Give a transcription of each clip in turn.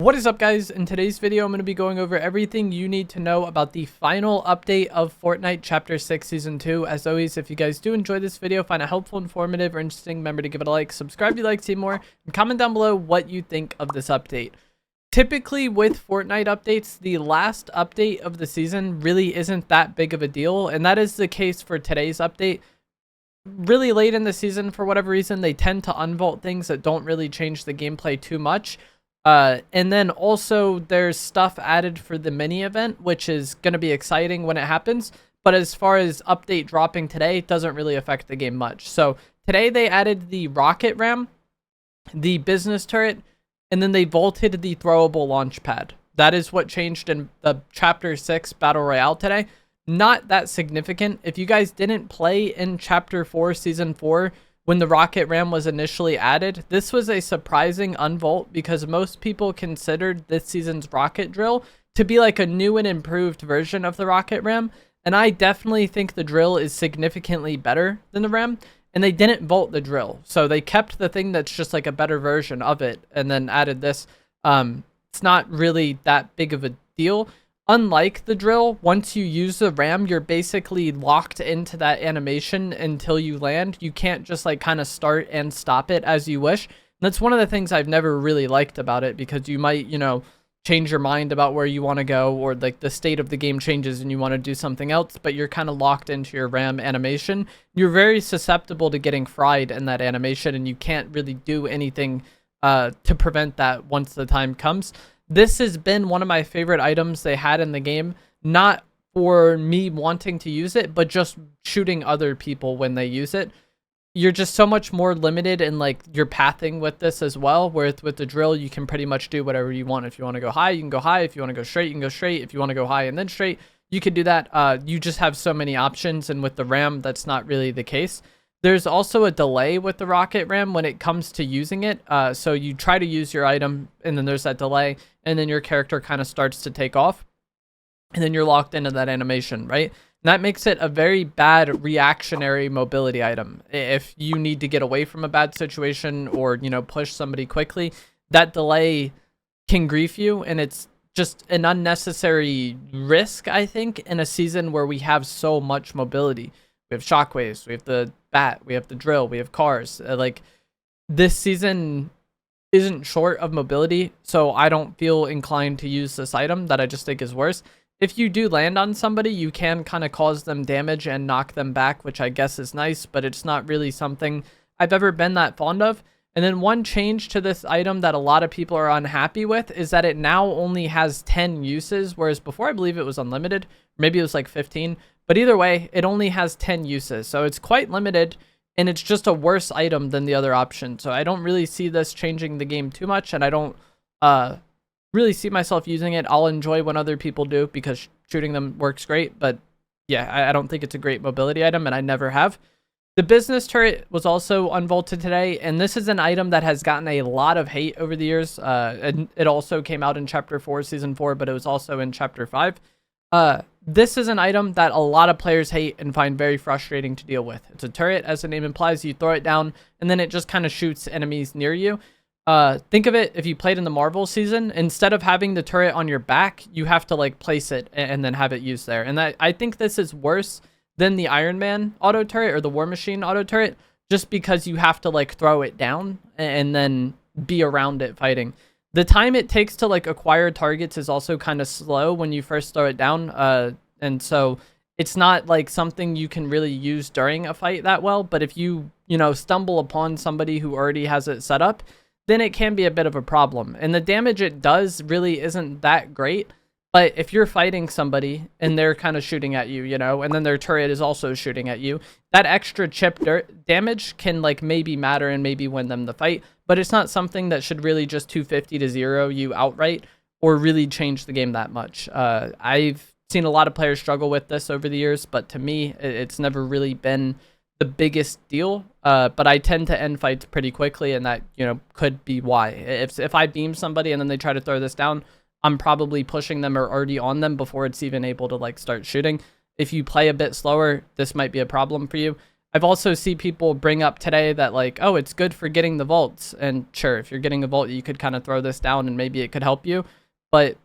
What is up, guys? In today's video, I'm going to be going over everything you need to know about the final update of Fortnite Chapter 6 Season 2. As always, if you guys do enjoy this video, find it helpful, informative, or interesting, remember to give it a like, subscribe if you like to see more, and comment down below what you think of this update. Typically, with Fortnite updates, the last update of the season really isn't that big of a deal, and that is the case for today's update. Really late in the season, for whatever reason, they tend to unvault things that don't really change the gameplay too much. And then also there's stuff added for the mini event, which is going to be exciting when it happens. But as far as update dropping today, it doesn't really affect the game much. So today they added the rocket ram, the business turret, and then they vaulted the throwable launch pad. That is what changed in the Chapter 6 Battle Royale today. Not that significant. If you guys didn't play in Chapter 4 Season 4, when the rocket ram was initially added, this was a surprising unvault because most people considered this season's rocket drill to be like a new and improved version of the rocket ram. And I definitely think the drill is significantly better than the ram. And they didn't vault the drill. So they kept the thing that's just like a better version of it and then added this. It's not really that big of a deal. Unlike the drill, once you use the ram, you're basically locked into that animation until you land. You can't just like kind of start and stop it as you wish. And that's one of the things I've never really liked about it, because you might, change your mind about where you want to go, or like the state of the game changes and you want to do something else, but you're kind of locked into your ram animation. You're very susceptible to getting fried in that animation, and you can't really do anything to prevent that once the time comes. This has been one of my favorite items they had in the game, not for me wanting to use it, but just shooting other people when they use it. You're just so much more limited in like your pathing with this as well, where with the drill, you can pretty much do whatever you want. If you want to go high, you can go high. If you want to go straight, you can go straight. If you want to go high and then straight, you could do that. You just have so many options, and with the ram, that's not really the case. There's also a delay with the rocket ram when it comes to using it. So you try to use your item, and then there's that delay, and then your character kind of starts to take off, and then you're locked into that animation, right? And that makes it a very bad reactionary mobility item. If you need to get away from a bad situation or, push somebody quickly, that delay can grief you, and it's just an unnecessary risk, I think, in a season where we have so much mobility. We have shockwaves, we have the bat, we have the drill, we have cars. Like, this season isn't short of mobility, so I don't feel inclined to use this item that I just think is worse. If you do land on somebody, you can kind of cause them damage and knock them back, which I guess is nice, but it's not really something I've ever been that fond of. And then one change to this item that a lot of people are unhappy with is that it now only has 10 uses, whereas before I believe it was unlimited. Maybe it was like 15. But either way, it only has 10 uses. So it's quite limited, and it's just a worse item than the other option. So I don't really see this changing the game too much, and I don't really see myself using it. I'll enjoy when other people do, because shooting them works great. But yeah, I don't think it's a great mobility item, and I never have. The business turret was also unvaulted today, and this is an item that has gotten a lot of hate over the years. And it also came out in Chapter 4, Season 4, but it was also in Chapter 5. This is an item that a lot of players hate and find very frustrating to deal with. It's a turret, as the name implies. You throw it down, and then it just kind of shoots enemies near you. Think of it, if you played in the Marvel season, instead of having the turret on your back, you have to like place it and then have it used there. And I think this is worse than the Iron Man auto turret or the War Machine auto turret, just because you have to like throw it down and then be around it fighting. The time it takes to like acquire targets is also kind of slow when you first throw it down. And so it's not like something you can really use during a fight that well. But if you, stumble upon somebody who already has it set up, then it can be a bit of a problem. And the damage it does really isn't that great. But if you're fighting somebody and they're kind of shooting at you, and then their turret is also shooting at you, that extra chip damage can like maybe matter and maybe win them the fight. But it's not something that should really just 250 to 0 you outright or really change the game that much. I've seen a lot of players struggle with this over the years, but to me, it's never really been the biggest deal. But I tend to end fights pretty quickly, and that, could be why. If I beam somebody and then they try to throw this down, I'm probably pushing them or already on them before it's even able to like start shooting. If you play a bit slower, this might be a problem for you. I've also seen people bring up today that like, oh, it's good for getting the vaults. And sure, if you're getting a vault, you could kind of throw this down and maybe it could help you. But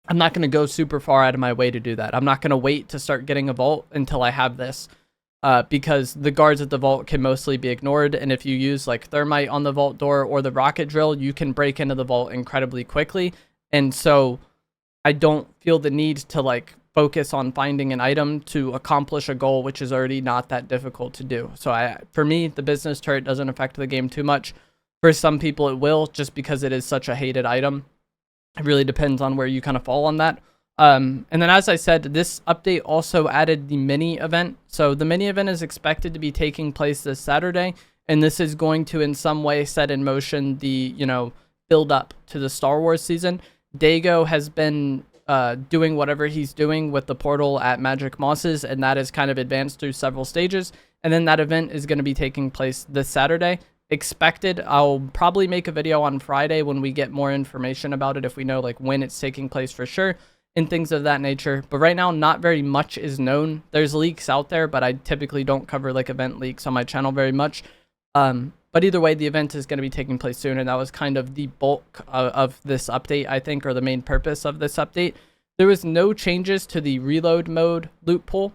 I'm not going to go super far out of my way to do that. I'm not going to wait to start getting a vault until I have this. Because the guards at the vault can mostly be ignored. And if you use like thermite on the vault door or the rocket drill, you can break into the vault incredibly quickly. And so I don't feel the need to like focus on finding an item to accomplish a goal, which is already not that difficult to do. So for me, the business turret doesn't affect the game too much. For some people it will, just because it is such a hated item. It really depends on where you kind of fall on that. And then as I said, this update also added the mini event. So the mini event is expected to be taking place this Saturday, and this is going to in some way set in motion the, build up to the Star Wars season. Dago has been doing whatever he's doing with the portal at Magic Mosses, and that is kind of advanced through several stages. And then that event is going to be taking place this Saturday. Expected, I'll probably make a video on Friday when we get more information about it, if we know like when it's taking place for sure and things of that nature. But right now, not very much is known. There's leaks out there, but I typically don't cover like event leaks on my channel very much. But either way, the event is going to be taking place soon, and that was kind of the bulk of this update, I think, or the main purpose of this update. There was no changes to the reload mode loot pool,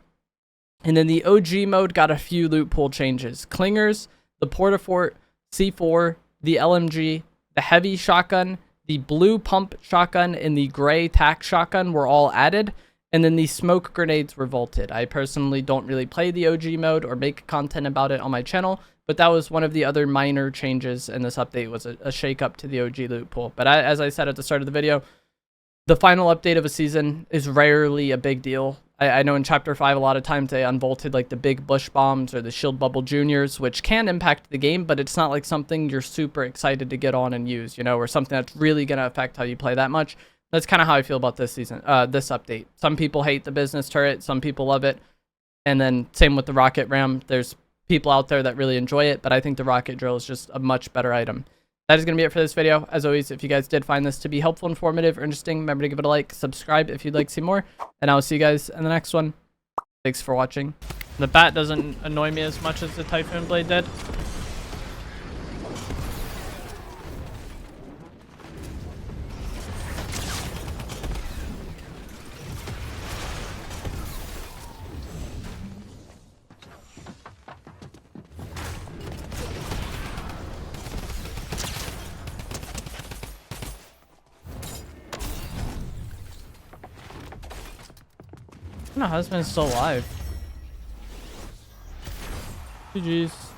and then the OG mode got a few loot pool changes. Clingers, the Portafort, C4, the LMG, the heavy shotgun, the blue pump shotgun, and the gray tac shotgun were all added, and then the smoke grenades were vaulted. I personally don't really play the OG mode or make content about it on my channel, but that was one of the other minor changes in this update, was a shake up to the OG loot pool. But as I said at the start of the video, the final update of a season is rarely a big deal. I know in Chapter 5, a lot of times they unvaulted like the big bush bombs or the shield bubble juniors, which can impact the game, but it's not like something you're super excited to get on and use, or something that's really going to affect how you play that much. That's kind of how I feel about this season, this update. Some people hate the business turret, some people love it. And then same with the rocket ram. There's people out there that really enjoy it, but I think the rocket drill is just a much better item. That is going to be it for this video. As always, if you guys did find this to be helpful, informative, or interesting, remember to give it a like, subscribe if you'd like to see more, and I'll see you guys in the next one. Thanks for watching. The bat doesn't annoy me as much as the Typhoon Blade did. My husband's still alive. GG's.